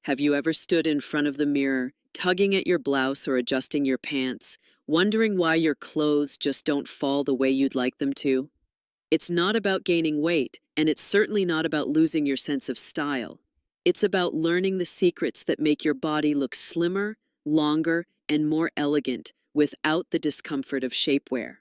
Have you ever stood in front of the mirror, tugging at your blouse or adjusting your pants, wondering why your clothes just don't fall the way you'd like them to? It's not about gaining weight, and it's certainly not about losing your sense of style. It's about learning the secrets that make your body look slimmer, longer, and more elegant without the discomfort of shapewear.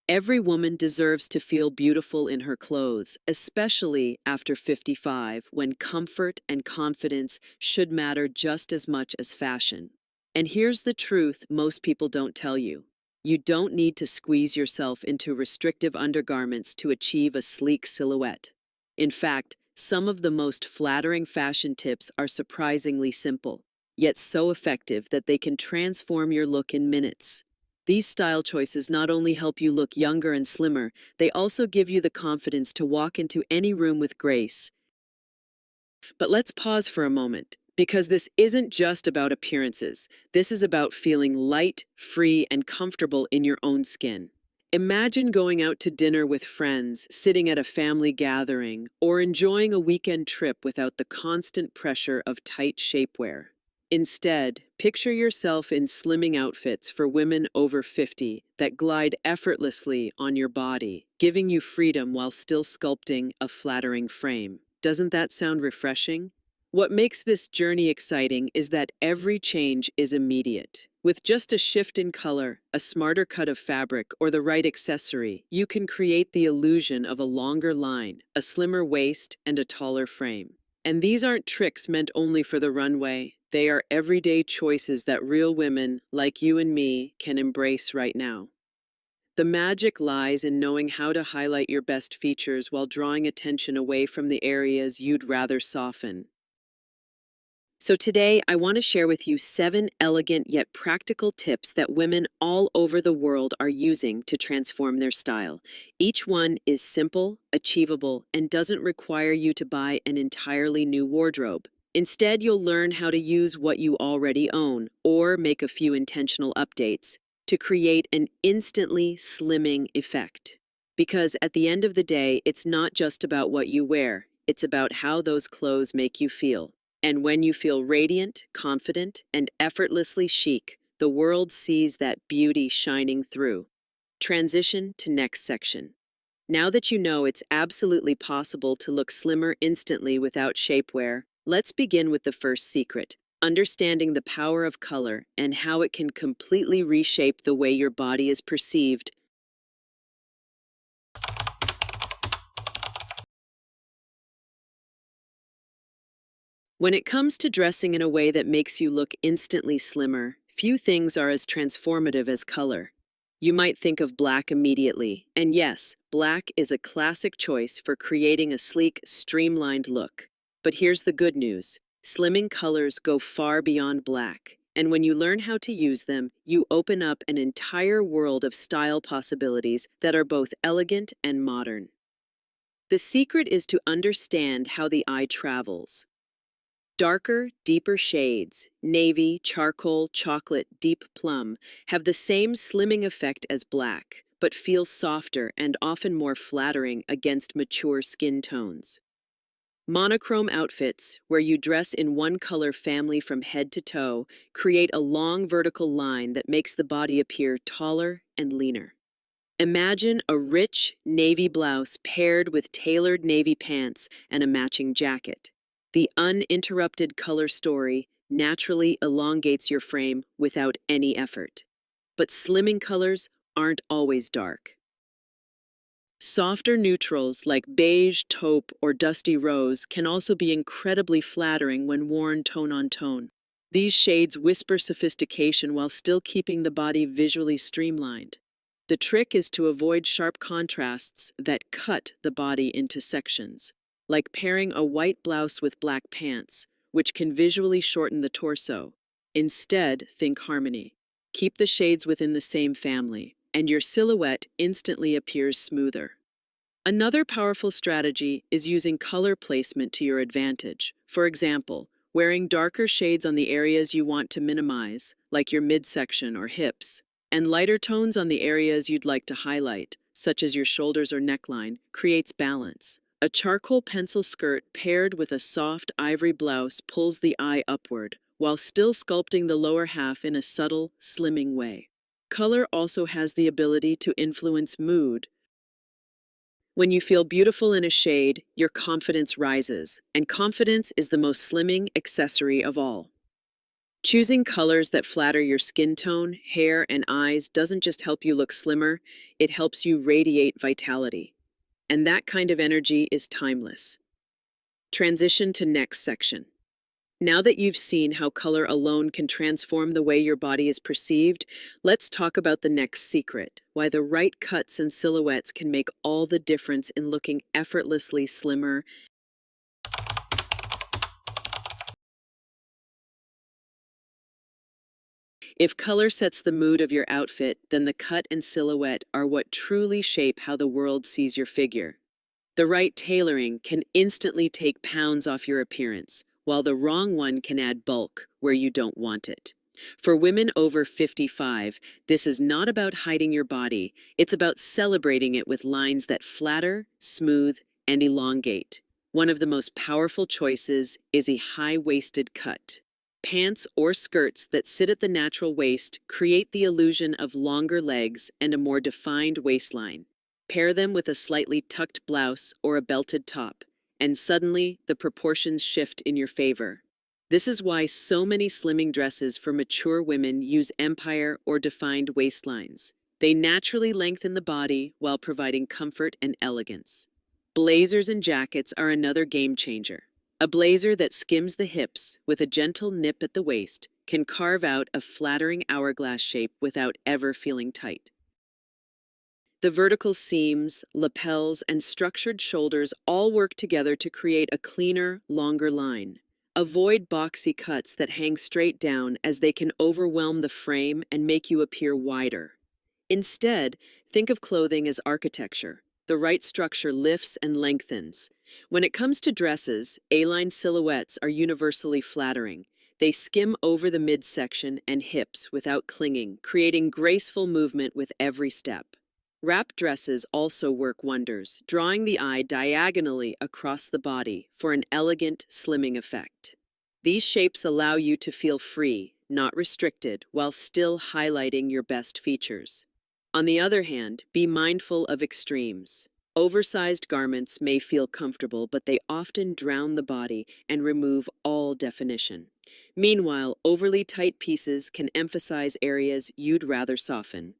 Every woman deserves to feel beautiful in her clothes, especially after 55, when comfort and confidence should matter just as much as fashion. And here's the truth most people don't tell you. You don't need to squeeze yourself into restrictive undergarments to achieve a sleek silhouette. In fact, some of the most flattering fashion tips are surprisingly simple, yet so effective that they can transform your look in minutes. These style choices not only help you look younger and slimmer, they also give you the confidence to walk into any room with grace. But let's pause for a moment, because this isn't just about appearances. This is about feeling light, free, and comfortable in your own skin. Imagine going out to dinner with friends, sitting at a family gathering, or enjoying a weekend trip without the constant pressure of tight shapewear. Instead, picture yourself in slimming outfits for women over 50 that glide effortlessly on your body, giving you freedom while still sculpting a flattering frame. Doesn't that sound refreshing? What makes this journey exciting is that every change is immediate. With just a shift in color, a smarter cut of fabric, or the right accessory, you can create the illusion of a longer line, a slimmer waist, and a taller frame. And these aren't tricks meant only for the runway. They are everyday choices that real women, like you and me, can embrace right now. The magic lies in knowing how to highlight your best features while drawing attention away from the areas you'd rather soften. So today, I want to share with you 7 elegant yet practical tips that women all over the world are using to transform their style. Each one is simple, achievable, and doesn't require you to buy an entirely new wardrobe. Instead, you'll learn how to use what you already own, or make a few intentional updates, to create an instantly slimming effect. Because at the end of the day, it's not just about what you wear, it's about how those clothes make you feel. And when you feel radiant, confident, and effortlessly chic, the world sees that beauty shining through. Transition to next section. Now that you know it's absolutely possible to look slimmer instantly without shapewear, let's begin with the first secret: understanding the power of color and how it can completely reshape the way your body is perceived. When it comes to dressing in a way that makes you look instantly slimmer, few things are as transformative as color. You might think of black immediately, and yes, black is a classic choice for creating a sleek, streamlined look. But here's the good news: slimming colors go far beyond black, and when you learn how to use them, you open up an entire world of style possibilities that are both elegant and modern. The secret is to understand how the eye travels. Darker, deeper shades, navy, charcoal, chocolate, deep plum, have the same slimming effect as black, but feel softer and often more flattering against mature skin tones. Monochrome outfits, where you dress in one color family from head to toe, create a long vertical line that makes the body appear taller and leaner. Imagine a rich navy blouse paired with tailored navy pants and a matching jacket. The uninterrupted color story naturally elongates your frame without any effort. But slimming colors aren't always dark. Softer neutrals like beige, taupe, or dusty rose can also be incredibly flattering when worn tone on tone. These shades whisper sophistication while still keeping the body visually streamlined. The trick is to avoid sharp contrasts that cut the body into sections, like pairing a white blouse with black pants, which can visually shorten the torso. Instead, think harmony. Keep the shades within the same family, and your silhouette instantly appears smoother. Another powerful strategy is using color placement to your advantage. For example, wearing darker shades on the areas you want to minimize, like your midsection or hips, and lighter tones on the areas you'd like to highlight, such as your shoulders or neckline, creates balance. A charcoal pencil skirt paired with a soft ivory blouse pulls the eye upward, while still sculpting the lower half in a subtle, slimming way. Color also has the ability to influence mood. When you feel beautiful in a shade, your confidence rises, and confidence is the most slimming accessory of all. Choosing colors that flatter your skin tone, hair, and eyes doesn't just help you look slimmer, it helps you radiate vitality. And that kind of energy is timeless. Transition to next section. Now that you've seen how color alone can transform the way your body is perceived, let's talk about the next secret, why the right cuts and silhouettes can make all the difference in looking effortlessly slimmer. If color sets the mood of your outfit, then the cut and silhouette are what truly shape how the world sees your figure. The right tailoring can instantly take pounds off your appearance, while the wrong one can add bulk where you don't want it. For women over 55, this is not about hiding your body, it's about celebrating it with lines that flatter, smooth, and elongate. One of the most powerful choices is a high-waisted cut. Pants or skirts that sit at the natural waist create the illusion of longer legs and a more defined waistline. Pair them with a slightly tucked blouse or a belted top, and suddenly the proportions shift in your favor. This is why so many slimming dresses for mature women use empire or defined waistlines. They naturally lengthen the body while providing comfort and elegance. Blazers and jackets are another game changer. A blazer that skims the hips with a gentle nip at the waist can carve out a flattering hourglass shape without ever feeling tight. The vertical seams, lapels, and structured shoulders all work together to create a cleaner, longer line. Avoid boxy cuts that hang straight down as they can overwhelm the frame and make you appear wider. Instead, think of clothing as architecture. The right structure lifts and lengthens. When it comes to dresses, A-line silhouettes are universally flattering. They skim over the midsection and hips without clinging, creating graceful movement with every step. Wrap dresses also work wonders, drawing the eye diagonally across the body for an elegant, slimming effect. These shapes allow you to feel free, not restricted, while still highlighting your best features. On the other hand, be mindful of extremes. Oversized garments may feel comfortable, but they often drown the body and remove all definition. Meanwhile, overly tight pieces can emphasize areas you'd rather soften.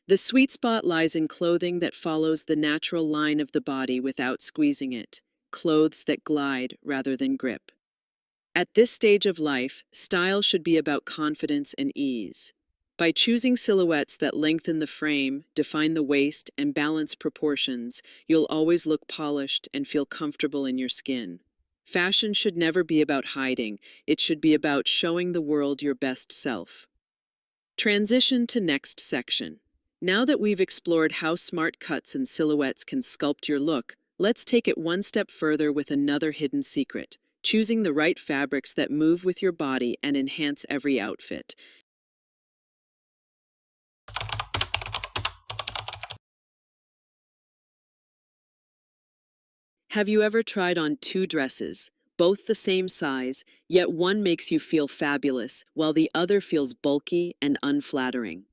The sweet spot lies in clothing that follows the natural line of the body without squeezing it, clothes that glide rather than grip. At this stage of life, style should be about confidence and ease. By choosing silhouettes that lengthen the frame, define the waist, and balance proportions, you'll always look polished and feel comfortable in your skin. Fashion should never be about hiding, it should be about showing the world your best self. Transition to next section. Now that we've explored how smart cuts and silhouettes can sculpt your look, let's take it one step further with another hidden secret: choosing the right fabrics that move with your body and enhance every outfit. Have you ever tried on two dresses, both the same size, yet one makes you feel fabulous while the other feels bulky and unflattering?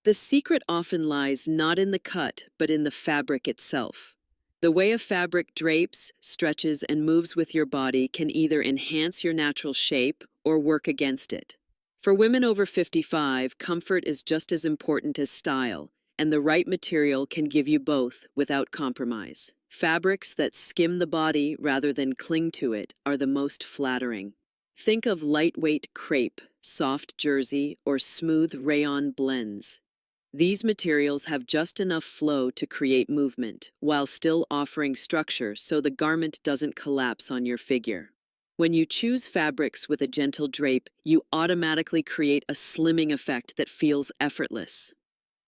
The secret often lies not in the cut, but in the fabric itself. The way a fabric drapes, stretches, and moves with your body can either enhance your natural shape or work against it. For women over 55, comfort is just as important as style, and the right material can give you both without compromise. Fabrics that skim the body rather than cling to it are the most flattering. Think of lightweight crepe, soft jersey, or smooth rayon blends. These materials have just enough flow to create movement, while still offering structure so the garment doesn't collapse on your figure. When you choose fabrics with a gentle drape, you automatically create a slimming effect that feels effortless.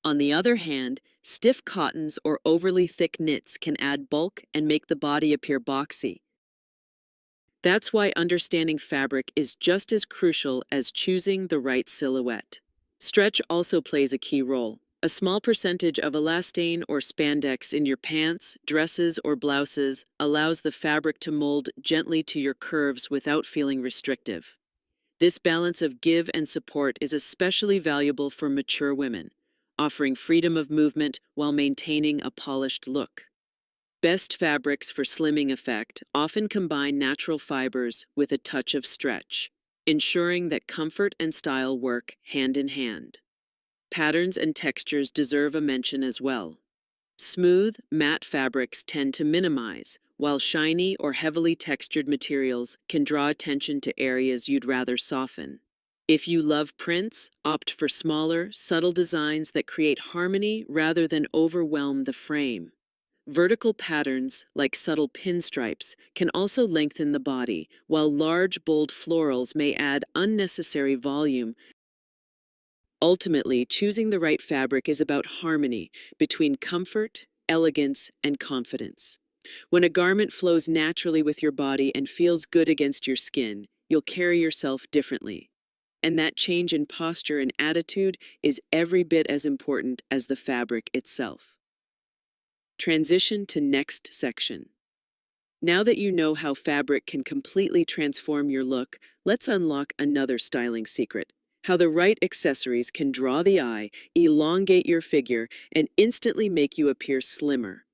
On the other hand, stiff cottons or overly thick knits can add bulk and make the body appear boxy. That's why understanding fabric is just as crucial as choosing the right silhouette. Stretch also plays a key role. A small percentage of elastane or spandex in your pants, dresses, or blouses allows the fabric to mold gently to your curves without feeling restrictive. This balance of give and support is especially valuable for mature women, offering freedom of movement while maintaining a polished look. Best fabrics for slimming effect often combine natural fibers with a touch of stretch, ensuring that comfort and style work hand in hand. Patterns and textures deserve a mention as well. Smooth, matte fabrics tend to minimize, while shiny or heavily textured materials can draw attention to areas you'd rather soften. If you love prints, opt for smaller, subtle designs that create harmony rather than overwhelm the frame. Vertical patterns, like subtle pinstripes, can also lengthen the body, while large, bold florals may add unnecessary volume. Ultimately, choosing the right fabric is about harmony between comfort, elegance, and confidence. When a garment flows naturally with your body and feels good against your skin, you'll carry yourself differently. And that change in posture and attitude is every bit as important as the fabric itself. Transition to next section. Now that you know how fabric can completely transform your look, let's unlock another styling secret: how the right accessories can draw the eye, elongate your figure, and instantly make you appear slimmer.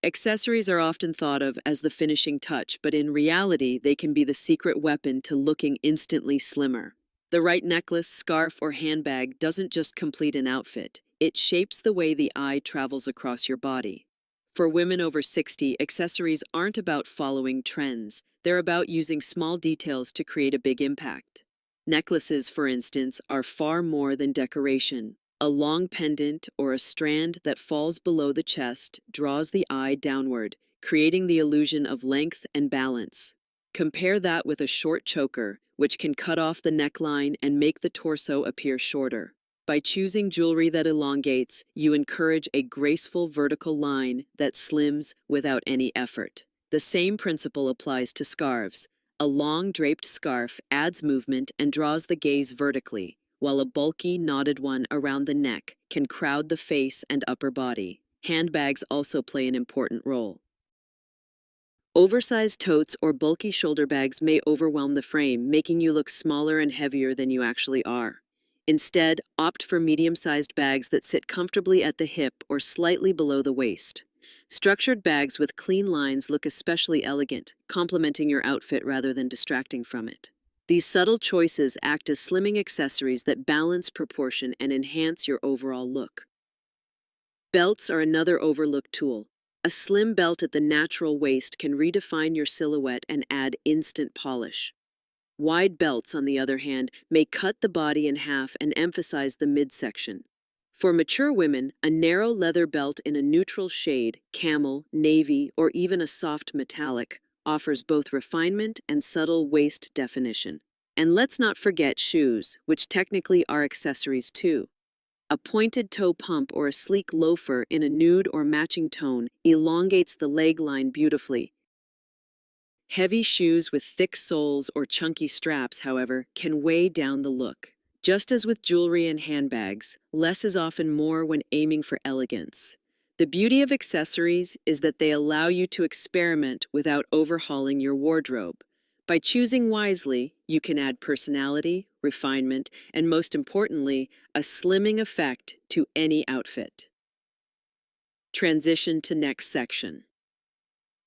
Accessories are often thought of as the finishing touch, but in reality, they can be the secret weapon to looking instantly slimmer. The right necklace, scarf, or handbag doesn't just complete an outfit, it shapes the way the eye travels across your body. For women over 60, accessories aren't about following trends, they're about using small details to create a big impact. Necklaces, for instance, are far more than decoration. A long pendant or a strand that falls below the chest draws the eye downward, creating the illusion of length and balance. Compare that with a short choker, which can cut off the neckline and make the torso appear shorter. By choosing jewelry that elongates, you encourage a graceful vertical line that slims without any effort. The same principle applies to scarves. A long draped scarf adds movement and draws the gaze vertically, while a bulky, knotted one around the neck can crowd the face and upper body. Handbags also play an important role. Oversized totes or bulky shoulder bags may overwhelm the frame, making you look smaller and heavier than you actually are. Instead, opt for medium-sized bags that sit comfortably at the hip or slightly below the waist. Structured bags with clean lines look especially elegant, complementing your outfit rather than distracting from it. These subtle choices act as slimming accessories that balance proportion and enhance your overall look. Belts are another overlooked tool. A slim belt at the natural waist can redefine your silhouette and add instant polish. Wide belts, on the other hand, may cut the body in half and emphasize the midsection. For mature women, a narrow leather belt in a neutral shade, camel, navy, or even a soft metallic, offers both refinement and subtle waist definition. And let's not forget shoes, which technically are accessories too. A pointed toe pump or a sleek loafer in a nude or matching tone elongates the leg line beautifully. Heavy shoes with thick soles or chunky straps, however, can weigh down the look. Just as with jewelry and handbags, less is often more when aiming for elegance. The beauty of accessories is that they allow you to experiment without overhauling your wardrobe. By choosing wisely, you can add personality, refinement, and most importantly, a slimming effect to any outfit. Transition to next section.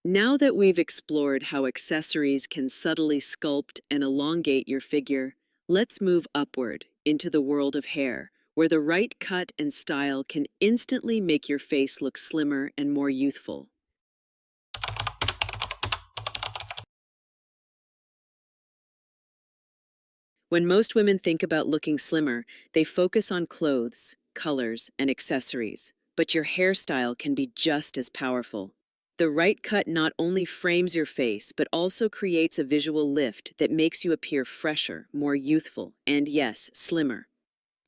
Now that we've explored how accessories can subtly sculpt and elongate your figure, let's move upward into the world of hair, where the right cut and style can instantly make your face look slimmer and more youthful. When most women think about looking slimmer, they focus on clothes, colors, and accessories, but your hairstyle can be just as powerful. The right cut not only frames your face, but also creates a visual lift that makes you appear fresher, more youthful, and yes, slimmer.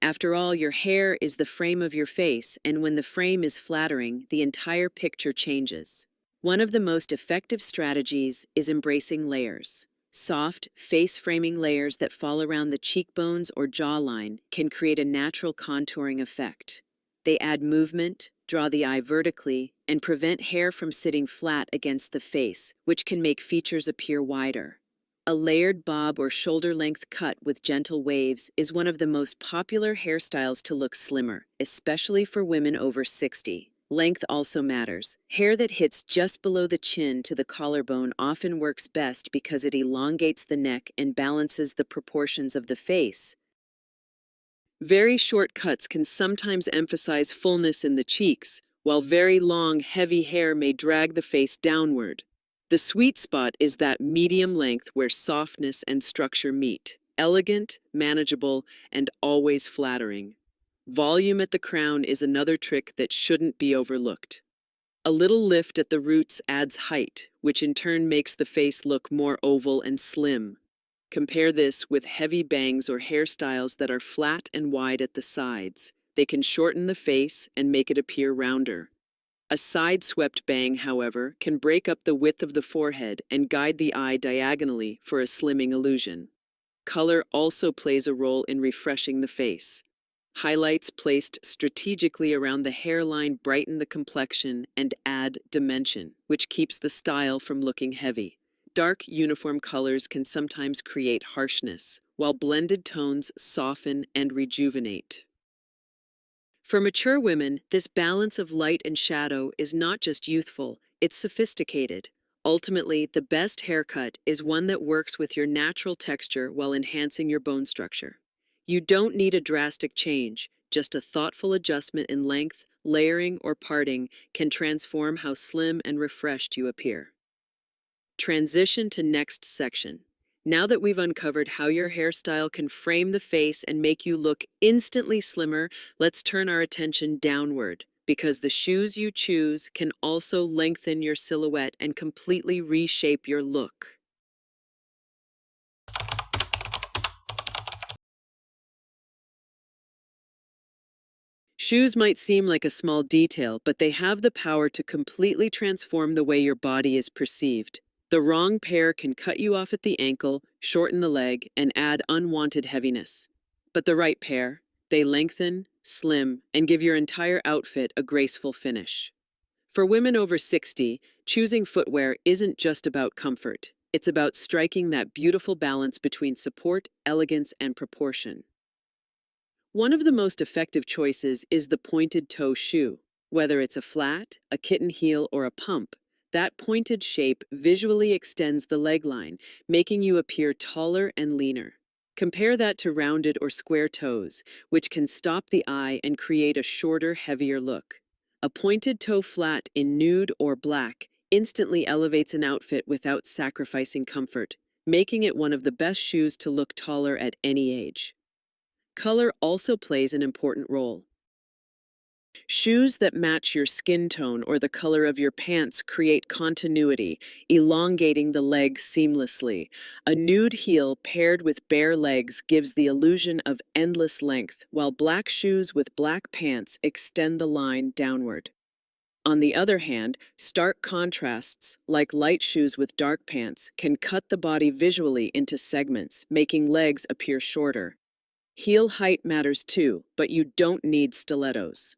After all, your hair is the frame of your face, and when the frame is flattering, the entire picture changes. One of the most effective strategies is embracing layers. Soft, face-framing layers that fall around the cheekbones or jawline can create a natural contouring effect. They add movement, draw the eye vertically, and prevent hair from sitting flat against the face, which can make features appear wider. A layered bob or shoulder-length cut with gentle waves is one of the most popular hairstyles to look slimmer, especially for women over 60. Length also matters. Hair that hits just below the chin to the collarbone often works best because it elongates the neck and balances the proportions of the face. Very short cuts can sometimes emphasize fullness in the cheeks, while very long, heavy hair may drag the face downward. The sweet spot is that medium length where softness and structure meet, elegant, manageable, and always flattering. Volume at the crown is another trick that shouldn't be overlooked. A little lift at the roots adds height, which in turn makes the face look more oval and slim. Compare this with heavy bangs or hairstyles that are flat and wide at the sides. They can shorten the face and make it appear rounder. A side-swept bang, however, can break up the width of the forehead and guide the eye diagonally for a slimming illusion. Color also plays a role in refreshing the face. Highlights placed strategically around the hairline brighten the complexion and add dimension, which keeps the style from looking heavy. Dark, uniform colors can sometimes create harshness, while blended tones soften and rejuvenate. For mature women, this balance of light and shadow is not just youthful, it's sophisticated. Ultimately, the best haircut is one that works with your natural texture while enhancing your bone structure. You don't need a drastic change, just a thoughtful adjustment in length, layering, or parting can transform how slim and refreshed you appear. Transition to next section. Now that we've uncovered how your hairstyle can frame the face and make you look instantly slimmer, let's turn our attention downward, because the shoes you choose can also lengthen your silhouette and completely reshape your look. Shoes might seem like a small detail, but they have the power to completely transform the way your body is perceived. The wrong pair can cut you off at the ankle, shorten the leg, and add unwanted heaviness. But the right pair, they lengthen, slim, and give your entire outfit a graceful finish. For women over 60, choosing footwear isn't just about comfort. It's about striking that beautiful balance between support, elegance, and proportion. One of the most effective choices is the pointed toe shoe. Whether it's a flat, a kitten heel, or a pump, that pointed shape visually extends the leg line, making you appear taller and leaner. Compare that to rounded or square toes, which can stop the eye and create a shorter, heavier look. A pointed toe flat in nude or black instantly elevates an outfit without sacrificing comfort, making it one of the best shoes to look taller at any age. Color also plays an important role. Shoes that match your skin tone or the color of your pants create continuity, elongating the leg seamlessly. A nude heel paired with bare legs gives the illusion of endless length, while black shoes with black pants extend the line downward. On the other hand, stark contrasts, like light shoes with dark pants, can cut the body visually into segments, making legs appear shorter. Heel height matters too, but you don't need stilettos.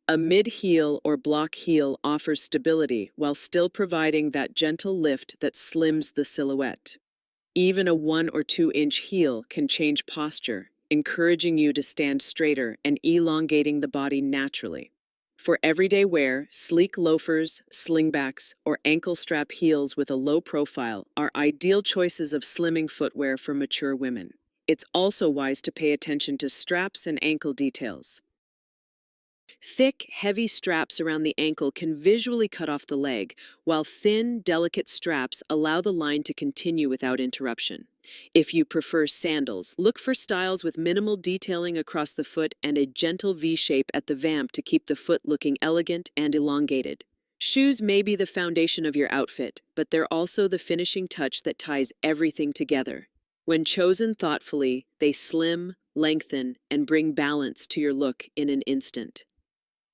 A mid-heel or block heel offers stability while still providing that gentle lift that slims the silhouette. Even a 1 or 2-inch heel can change posture, encouraging you to stand straighter and elongating the body naturally. For everyday wear, sleek loafers, slingbacks, or ankle strap heels with a low profile are ideal choices of slimming footwear for mature women. It's also wise to pay attention to straps and ankle details. Thick, heavy straps around the ankle can visually cut off the leg, while thin, delicate straps allow the line to continue without interruption. If you prefer sandals, look for styles with minimal detailing across the foot and a gentle V-shape at the vamp to keep the foot looking elegant and elongated. Shoes may be the foundation of your outfit, but they're also the finishing touch that ties everything together. When chosen thoughtfully, they slim, lengthen, and bring balance to your look in an instant.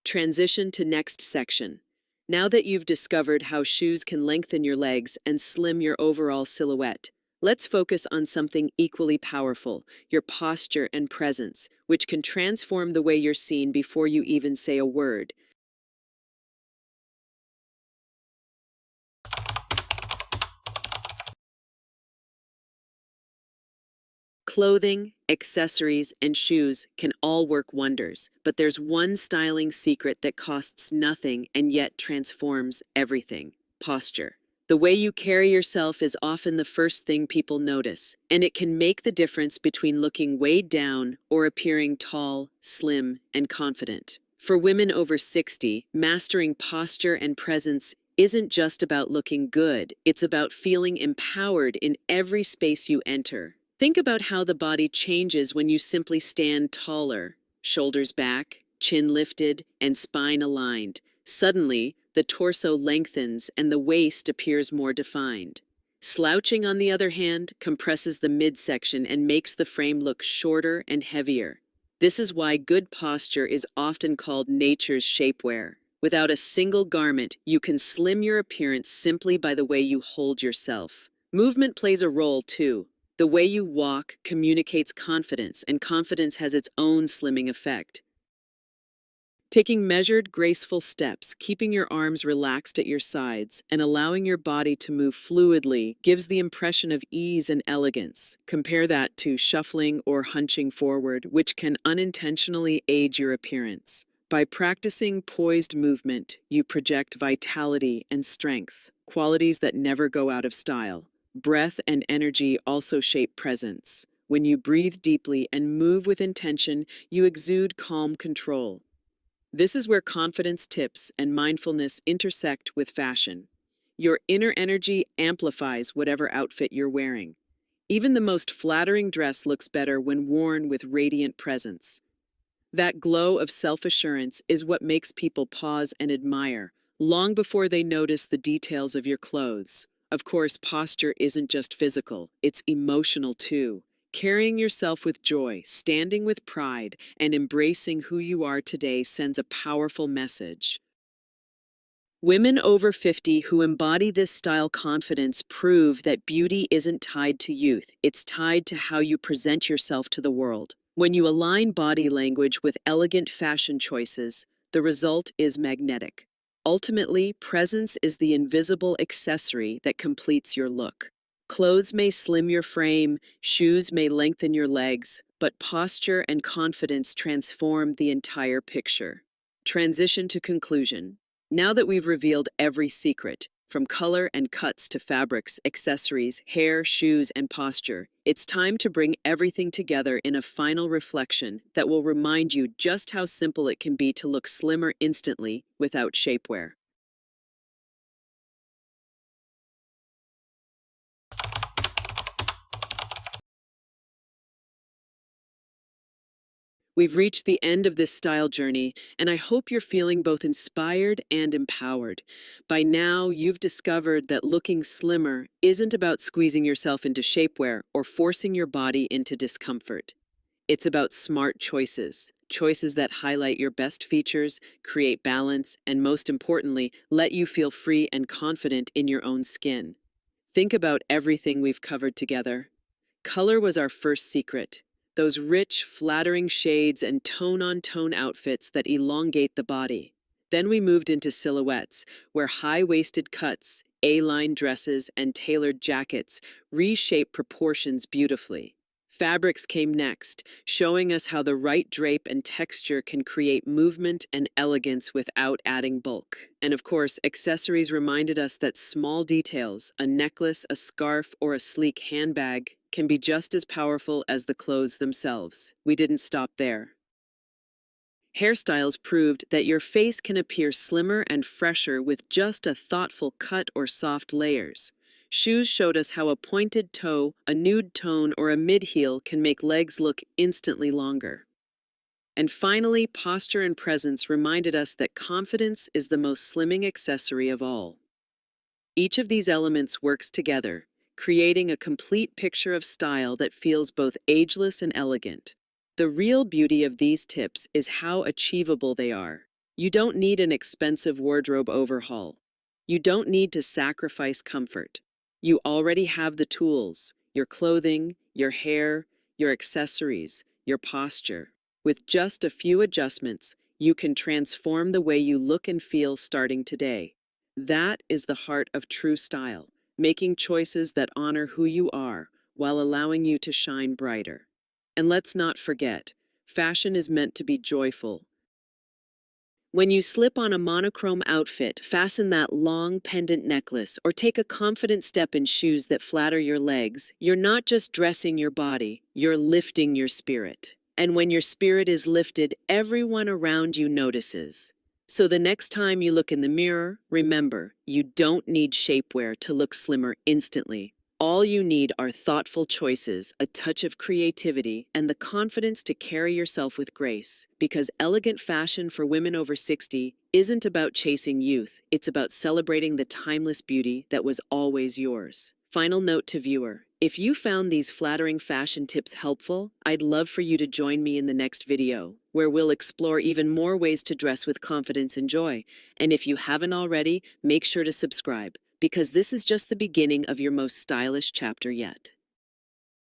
Transition to next section. Now that you've discovered how shoes can lengthen your legs and slim your overall silhouette, let's focus on something equally powerful, your posture and presence, which can transform the way you're seen before you even say a word. Clothing, accessories, and shoes can all work wonders, but there's one styling secret that costs nothing and yet transforms everything: posture. The way you carry yourself is often the first thing people notice, and it can make the difference between looking weighed down or appearing tall, slim, and confident. For women over 60, mastering posture and presence isn't just about looking good, it's about feeling empowered in every space you enter. Think about how the body changes when you simply stand taller, shoulders back, chin lifted, and spine aligned. Suddenly, the torso lengthens and the waist appears more defined. Slouching, on the other hand, compresses the midsection and makes the frame look shorter and heavier. This is why good posture is often called nature's shapewear. Without a single garment, you can slim your appearance simply by the way you hold yourself. Movement plays a role too. The way you walk communicates confidence, and confidence has its own slimming effect. Taking measured, graceful steps, keeping your arms relaxed at your sides, and allowing your body to move fluidly gives the impression of ease and elegance. Compare that to shuffling or hunching forward, which can unintentionally age your appearance. By practicing poised movement, you project vitality and strength, qualities that never go out of style. Breath and energy also shape presence. When you breathe deeply and move with intention, you exude calm control. This is where confidence tips and mindfulness intersect with fashion. Your inner energy amplifies whatever outfit you're wearing. Even the most flattering dress looks better when worn with radiant presence. That glow of self-assurance is what makes people pause and admire, long before they notice the details of your clothes. Of course, posture isn't just physical, it's emotional too. Carrying yourself with joy, standing with pride, and embracing who you are today sends a powerful message. Women over 50 who embody this style confidence prove that beauty isn't tied to youth, it's tied to how you present yourself to the world. When you align body language with elegant fashion choices, the result is magnetic. Ultimately, presence is the invisible accessory that completes your look. Clothes may slim your frame, shoes may lengthen your legs, but posture and confidence transform the entire picture. Transition to conclusion. Now that we've revealed every secret, from color and cuts to fabrics, accessories, hair, shoes, and posture, it's time to bring everything together in a final reflection that will remind you just how simple it can be to look slimmer instantly without shapewear. We've reached the end of this style journey, and I hope you're feeling both inspired and empowered. By now, you've discovered that looking slimmer isn't about squeezing yourself into shapewear or forcing your body into discomfort. It's about smart choices, choices that highlight your best features, create balance, and most importantly, let you feel free and confident in your own skin. Think about everything we've covered together. Color was our first secret. Those rich, flattering shades and tone-on-tone outfits that elongate the body. Then we moved into silhouettes, where high-waisted cuts, A-line dresses, and tailored jackets reshape proportions beautifully. Fabrics came next, showing us how the right drape and texture can create movement and elegance without adding bulk. And of course, accessories reminded us that small details, a necklace, a scarf, or a sleek handbag, can be just as powerful as the clothes themselves. We didn't stop there. Hairstyles proved that your face can appear slimmer and fresher with just a thoughtful cut or soft layers. Shoes showed us how a pointed toe, a nude tone, or a mid-heel can make legs look instantly longer. And finally, posture and presence reminded us that confidence is the most slimming accessory of all. Each of these elements works together, creating a complete picture of style that feels both ageless and elegant. The real beauty of these tips is how achievable they are. You don't need an expensive wardrobe overhaul. You don't need to sacrifice comfort. You already have the tools, your clothing, your hair, your accessories, your posture. With just a few adjustments, you can transform the way you look and feel starting today. That is the heart of true style, making choices that honor who you are while allowing you to shine brighter. And let's not forget, fashion is meant to be joyful. When you slip on a monochrome outfit, fasten that long pendant necklace, or take a confident step in shoes that flatter your legs, you're not just dressing your body, you're lifting your spirit. And when your spirit is lifted, everyone around you notices. So the next time you look in the mirror, remember, you don't need shapewear to look slimmer instantly. All you need are thoughtful choices, a touch of creativity, and the confidence to carry yourself with grace. Because elegant fashion for women over 60 isn't about chasing youth, it's about celebrating the timeless beauty that was always yours. Final note to viewer. If you found these flattering fashion tips helpful, I'd love for you to join me in the next video, where we'll explore even more ways to dress with confidence and joy. And if you haven't already, make sure to subscribe, because this is just the beginning of your most stylish chapter yet.